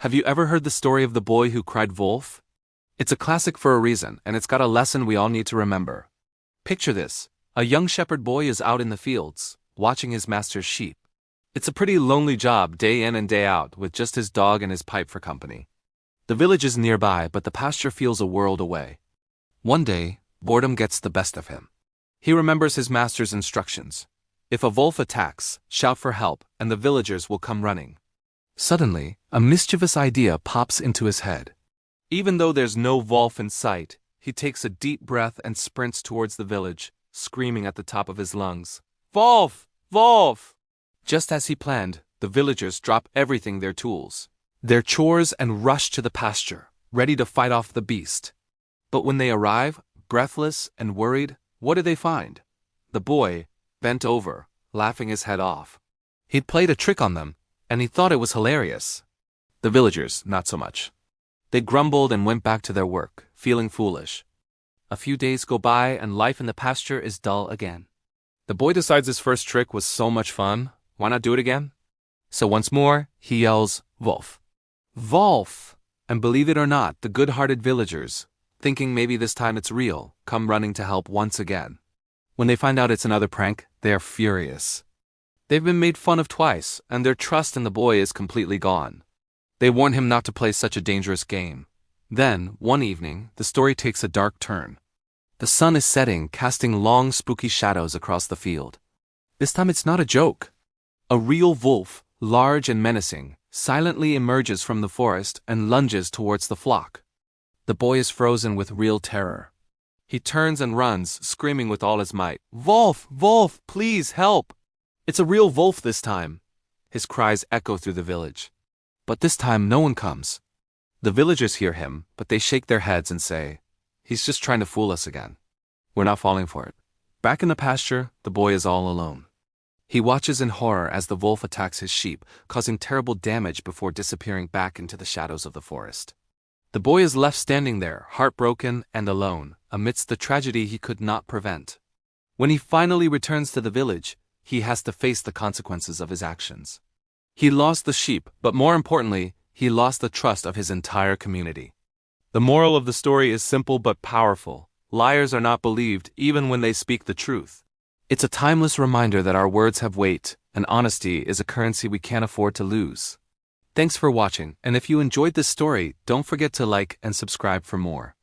Have you ever heard the story of the boy who cried wolf? It's a classic for a reason, and it's got a lesson we all need to remember. Picture this. A young shepherd boy is out in the fields, watching his master's sheep. It's a pretty lonely job day in and day out, with just his dog and his pipe for company. The village is nearby, but the pasture feels a world away. One day, boredom gets the best of him. He remembers his master's instructions. If a wolf attacks, shout for help, and the villagers will come running. Suddenly, a mischievous idea pops into his head. Even though there's no wolf in sight, he takes a deep breath and sprints towards the village, screaming at the top of his lungs, "Wolf! Wolf!" Just as he planned, the villagers drop everything, their tools, their chores, and rush to the pasture, ready to fight off the beast. But when they arrive, breathless and worried, what do they find? The boy, bent over, laughing his head off. He'd played a trick on them, and he thought it was hilarious. The villagers, not so much. They grumbled and went back to their work, feeling foolish. A few days go by and life in the pasture is dull again. The boy decides his first trick was so much fun, why not do it again? So once more, he yells, "Wolf! Wolf!" And believe it or not, the good-hearted villagers, thinking maybe this time it's real, come running to help once again. When they find out it's another prank, they are furious. They've been made fun of twice, and their trust in the boy is completely gone. They warn him not to play such a dangerous game. Then, one evening, the story takes a dark turn. The sun is setting, casting long, spooky shadows across the field. This time it's not a joke. A real wolf, large and menacing, silently emerges from the forest and lunges towards the flock. The boy is frozen with real terror. He turns and runs, screaming with all his might, "Wolf! Wolf! Please help!" It's a real wolf this time. His cries echo through the village. But this time no one comes. The villagers hear him, but they shake their heads and say, "He's just trying to fool us again. We're not falling for it." Back in the pasture, the boy is all alone. He watches in horror as the wolf attacks his sheep, causing terrible damage before disappearing back into the shadows of the forest. The boy is left standing there, heartbroken and alone, amidst the tragedy he could not prevent. When he finally returns to the village, he has to face the consequences of his actions. He lost the sheep, but more importantly, he lost the trust of his entire community. The moral of the story is simple but powerful. Liars are not believed even when they speak the truth. It's a timeless reminder that our words have weight, and honesty is a currency we can't afford to lose. Thanks for watching, and if you enjoyed this story, don't forget to like and subscribe for more.